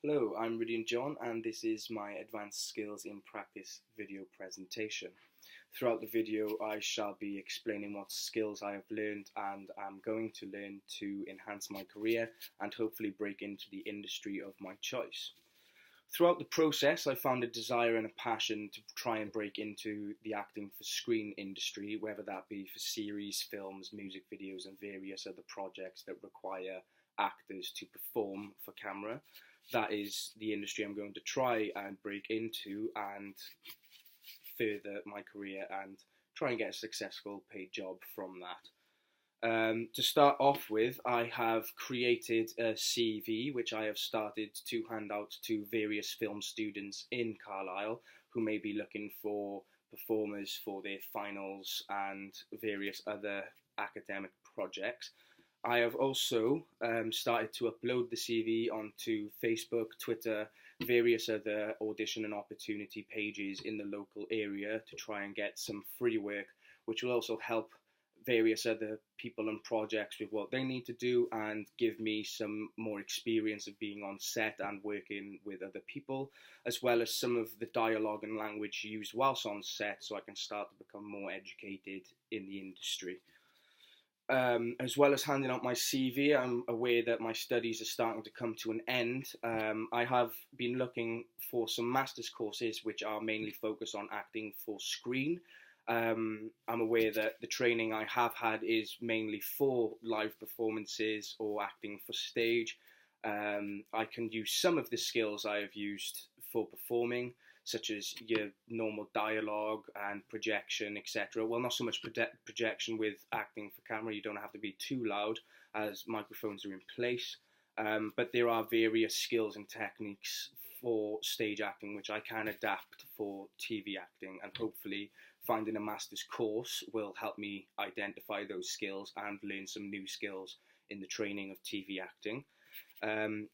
Hello, I'm RhydianJohn and this is my Advanced Skills in Practice video presentation. Throughout the video I shall be explaining what skills I have learned and am going to learn to enhance my career and hopefully break into the industry of my choice. Throughout the process I found a desire and a passion to try and break into the acting for screen industry, whether that be for series, films, music videos and various other projects that require actors to perform for camera. That is the industry I'm going to try and break into and further my career and try and get a successful paid job from that. To start off with, I have created a CV which I have started to hand out to various film students in Carlisle who may be looking for performers for their finals and various other academic projects. I have also started to upload the CV onto Facebook, Twitter, various other audition and opportunity pages in the local area to try and get some free work, which will also help various other people and projects with what they need to do and give me some more experience of being on set and working with other people, as well as some of the dialogue and language used whilst on set so I can start to become more educated in the industry. As well as handing out my CV, I'm aware that my studies are starting to come to an end. I have been looking for some master's courses which are mainly focused on acting for screen. I'm aware that the training I have had is mainly for live performances or acting for stage. I can use some of the skills I have used for performing, such as your normal dialogue and projection, etc. Well, not so much projection with acting for camera. You don't have to be too loud as microphones are in place. But there are various skills and techniques for stage acting which I can adapt for TV acting, and hopefully finding a master's course will help me identify those skills and learn some new skills in the training of TV acting.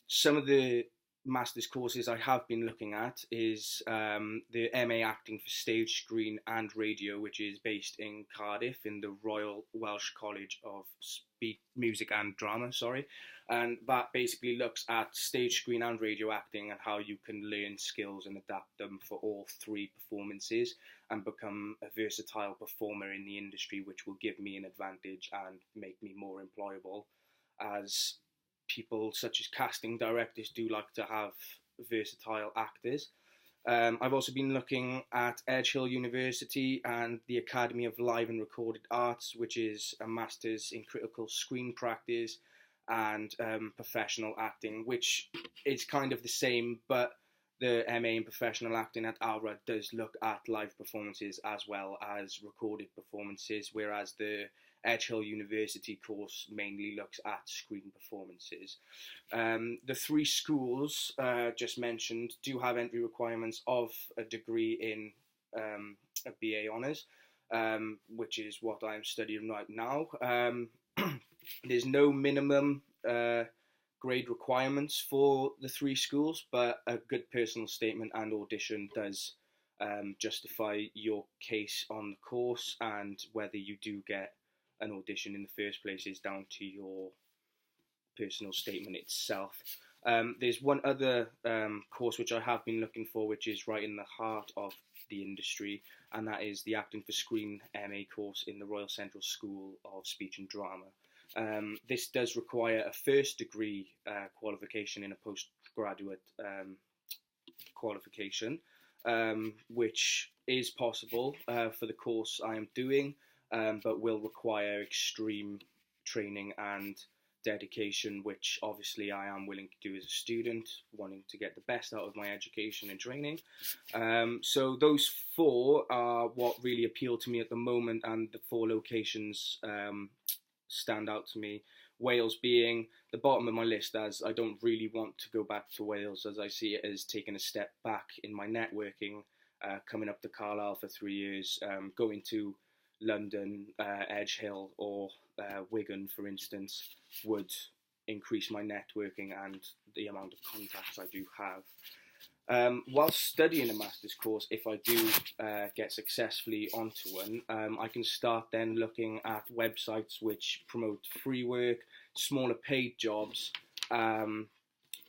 Some of the master's courses I have been looking at is the MA Acting for Stage, Screen and Radio, which is based in Cardiff in the Royal Welsh College of Music and Drama, and that basically looks at stage, screen and radio acting and how you can learn skills and adapt them for all three performances and become a versatile performer in the industry, which will give me an advantage and make me more employable, as people such as casting directors do like to have versatile actors. I've also been looking at Edge Hill University and the Academy of Live and Recorded Arts, which is a master's in critical screen practice and professional acting, which is kind of the same, but the MA in professional acting at ALRA does look at live performances as well as recorded performances, whereas the Edge Hill University course mainly looks at screen performances. The three schools just mentioned do have entry requirements of a degree in a BA Honours, which is what I'm studying right now. There's no minimum grade requirements for the three schools, but a good personal statement and audition does justify your case on the course, and whether you do get an audition in the first place is down to your personal statement itself. There's one other course which I have been looking for, which is right in the heart of the industry, and that is the Acting for Screen MA course in the Royal Central School of Speech and Drama. This does require a first degree qualification in a postgraduate qualification, which is possible for the course I am doing, but will require extreme training and dedication, which obviously I am willing to do as a student, wanting to get the best out of my education and training. So those four are what really appeal to me at the moment, and the four locations stand out to me. Wales being the bottom of my list, as I don't really want to go back to Wales, as I see it as taking a step back in my networking, coming up to Carlisle for 3 years, going to London, Edge Hill or Wigan, for instance, would increase my networking and the amount of contacts I do have. While studying a master's course, if I do get successfully onto one, I can start then looking at websites which promote free work, smaller paid jobs,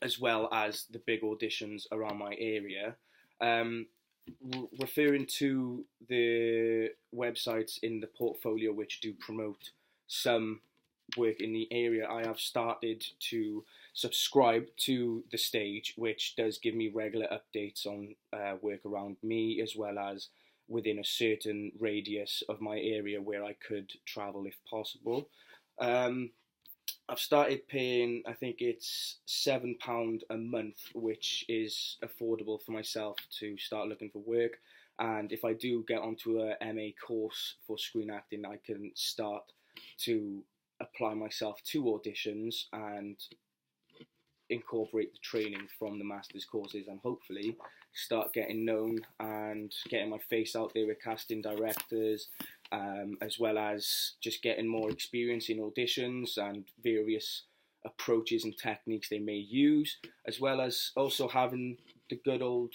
as well as the big auditions around my area. Um, Referring to the websites in the portfolio which do promote some work in the area, I have started to subscribe to the stage, which does give me regular updates on work around me, as well as within a certain radius of my area where I could travel if possible. Um, I've started paying, I think it's £7 a month, which is affordable for myself to start looking for work. And if I do get onto a MA course for screen acting, I can start to apply myself to auditions and incorporate the training from the master's courses, and hopefully start getting known and getting my face out there with casting directors, as well as just getting more experience in auditions and various approaches and techniques they may use, as well as also having the good old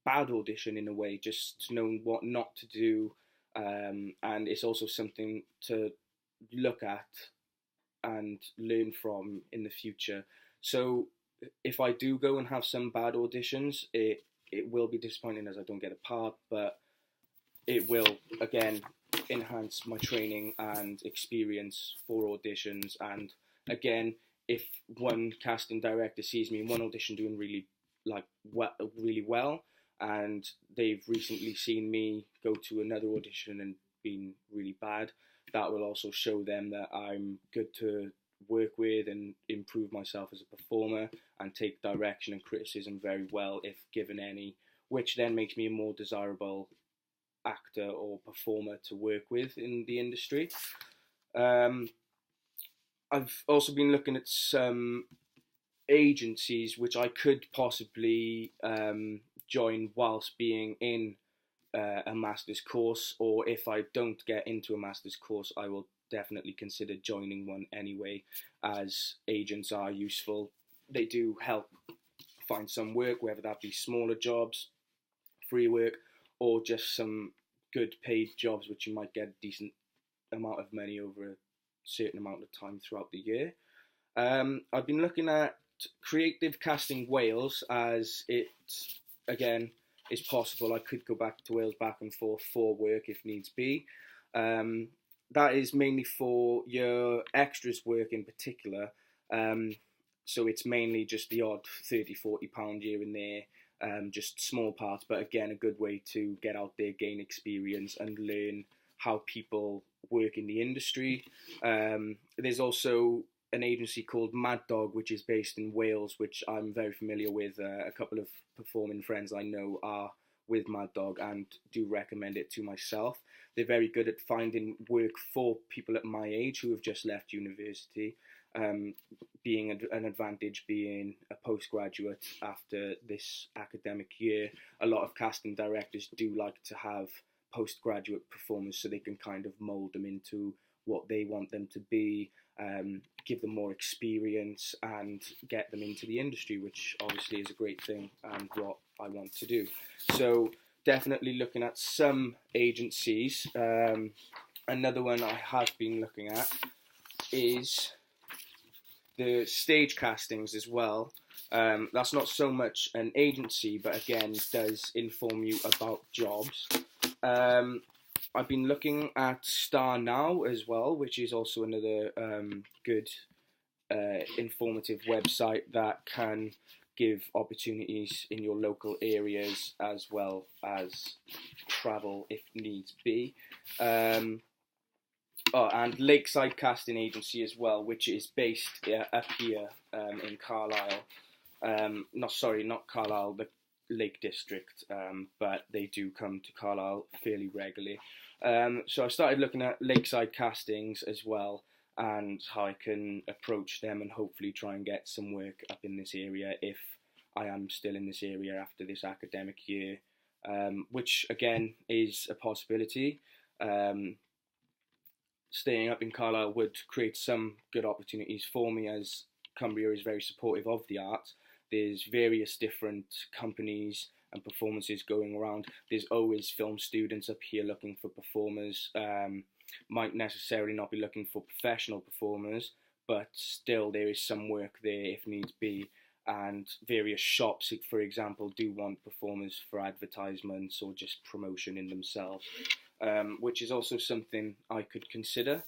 bad audition in a way, just knowing what not to do, and it's also something to look at and learn from in the future. So if I do go and have some bad auditions, it will be disappointing as I don't get a part, but it will, again, enhance my training and experience for auditions. And again, if one casting director sees me in one audition doing really well, and they've recently seen me go to another audition and been really bad, that will also show them that I'm good to work with and improve myself as a performer and take direction and criticism very well if given any, which then makes me a more desirable actor or performer to work with in the industry. I've also been looking at some agencies which I could possibly join whilst being in a master's course, or if I don't get into a master's course, I will definitely consider joining one anyway, as agents are useful. They do help find some work, whether that be smaller jobs, free work, or just some good paid jobs which you might get a decent amount of money over a certain amount of time throughout the year. I've been looking at Creative Casting Wales, as it, again, is possible. I could go back to Wales back and forth for work if needs be. That is mainly for your extras work in particular. So it's mainly just the odd £30–40 here and there, just small parts, but again, a good way to get out there, gain experience and learn how people work in the industry. There's also an agency called Mad Dog, which is based in Wales, which I'm very familiar with. A couple of performing friends I know are with Mad Dog and do recommend it to myself. They're very good at finding work for people at my age who have just left university, being an advantage being a postgraduate after this academic year. A lot of casting directors do like to have postgraduate performers so they can kind of mould them into what they want them to be, give them more experience and get them into the industry, which obviously is a great thing and what I want to do. So definitely looking at some agencies. Another one I have been looking at is the stage castings as well. That's not so much an agency, but again does inform you about jobs. I've been looking at Star Now as well, which is also another good informative website that can give opportunities in your local areas as well as travel if needs be. And Lakeside Casting Agency as well, which is based up here in Carlisle. Not Carlisle, the Lake District, but they do come to Carlisle fairly regularly. So I started looking at Lakeside Castings as well, and how I can approach them and hopefully try and get some work up in this area if I am still in this area after this academic year, which again is a possibility. Staying up in Carlisle would create some good opportunities for me, as Cumbria is very supportive of the arts. There's various different companies and performances going around. There's always film students up here looking for performers. Might necessarily not be looking for professional performers, but still there is some work there if needs be. and various shops, for example, do want performers for advertisements or just promotion in themselves, which is also something I could consider.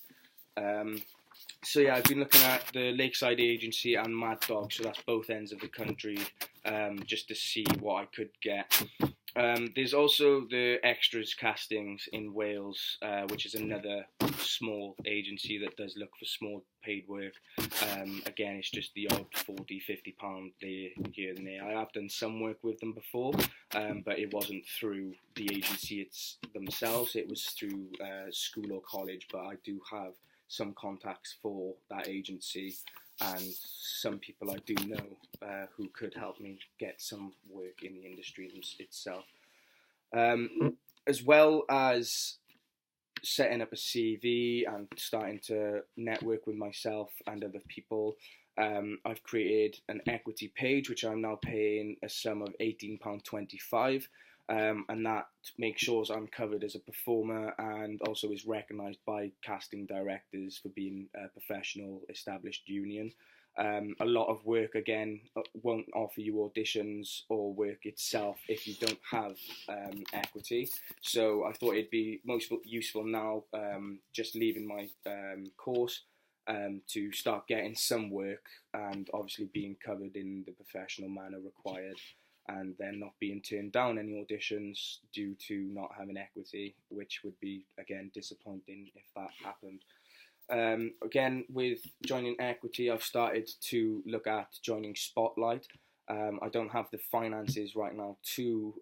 So yeah, I've been looking at the Lakeside Agency and Mad Dog, so that's both ends of the country, just to see what I could get. There's also the Extras Castings in Wales, which is another small agency that does look for small paid work. Again, it's just the odd £40–50 here and there. I have done some work with them before, but it wasn't through the agency themselves. It was through school or college, but I do have some contacts for that agency and some people I do know who could help me get some work in the industry itself. As well as setting up a CV and starting to network with myself and other people, I've created an equity page which I'm now paying a sum of £18.25, and that makes sure I'm covered as a performer and also is recognised by casting directors for being a professional established union. A lot of work, again, won't offer you auditions or work itself if you don't have equity. So I thought it'd be most useful now, just leaving my course, to start getting some work and obviously being covered in the professional manner required, and then not being turned down any auditions due to not having equity, which would be, again, disappointing if that happened. Again, with joining equity, I've started to look at joining Spotlight. I don't have the finances right now to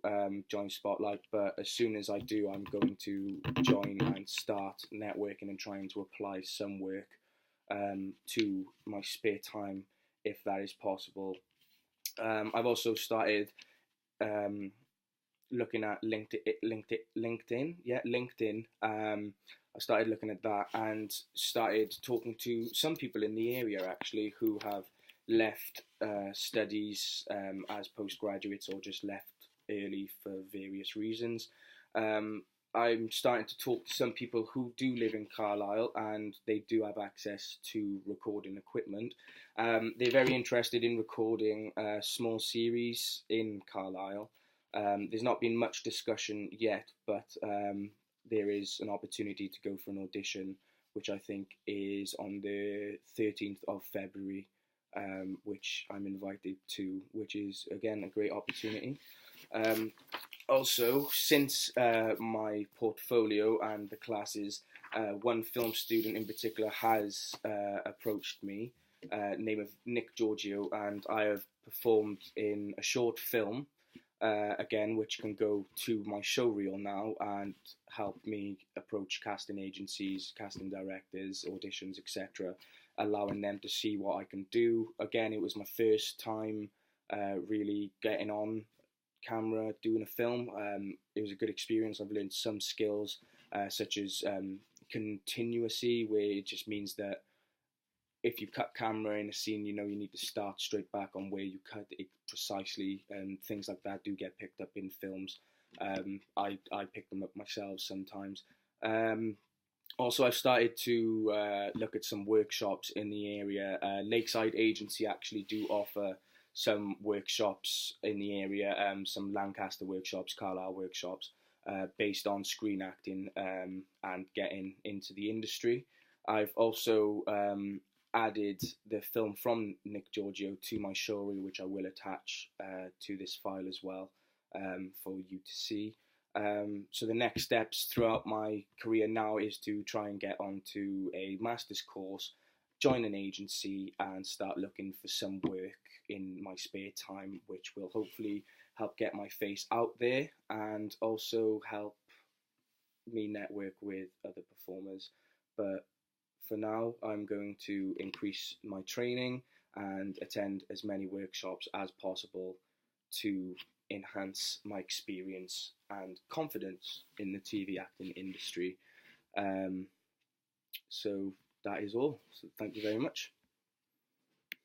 join Spotlight, but as soon as I do, I'm going to join and start networking and trying to apply some work to my spare time, if that is possible. I've also started looking at LinkedIn. Yeah, LinkedIn. I started looking at that and started talking to some people in the area actually who have left studies as postgraduates or just left early for various reasons. I'm starting to talk to some people who do live in Carlisle and they do have access to recording equipment. They're very interested in recording a small series in Carlisle. There's not been much discussion yet, but there is an opportunity to go for an audition, which I think is on the 13th of February, which I'm invited to, which is, again, a great opportunity. Also, since my portfolio and the classes, one film student in particular has approached me, name of Nick Giorgio, and I have performed in a short film, again, which can go to my show reel now and help me approach casting agencies, casting directors, auditions, etc., allowing them to see what I can do. Again, it was my first time really getting on camera doing a film. It was a good experience. I've learned some skills such as continuity, where it just means that if you cut camera in a scene, you know you need to start straight back on where you cut it precisely, and things like that do get picked up in films. I pick them up myself sometimes. Also, I've started to look at some workshops in the area. Lakeside Agency actually do offer some workshops in the area, some Lancaster workshops, Carlisle workshops, based on screen acting and getting into the industry. I've also added the film from Nick Giorgio to my show reel, which I will attach to this file as well for you to see. So the next steps throughout my career now is to try and get onto a master's course, join an agency, and start looking for some work in my spare time, which will hopefully help get my face out there and also help me network with other performers. But for now, I'm going to increase my training and attend as many workshops as possible to enhance my experience and confidence in the TV acting industry. So that is all. So thank you very much.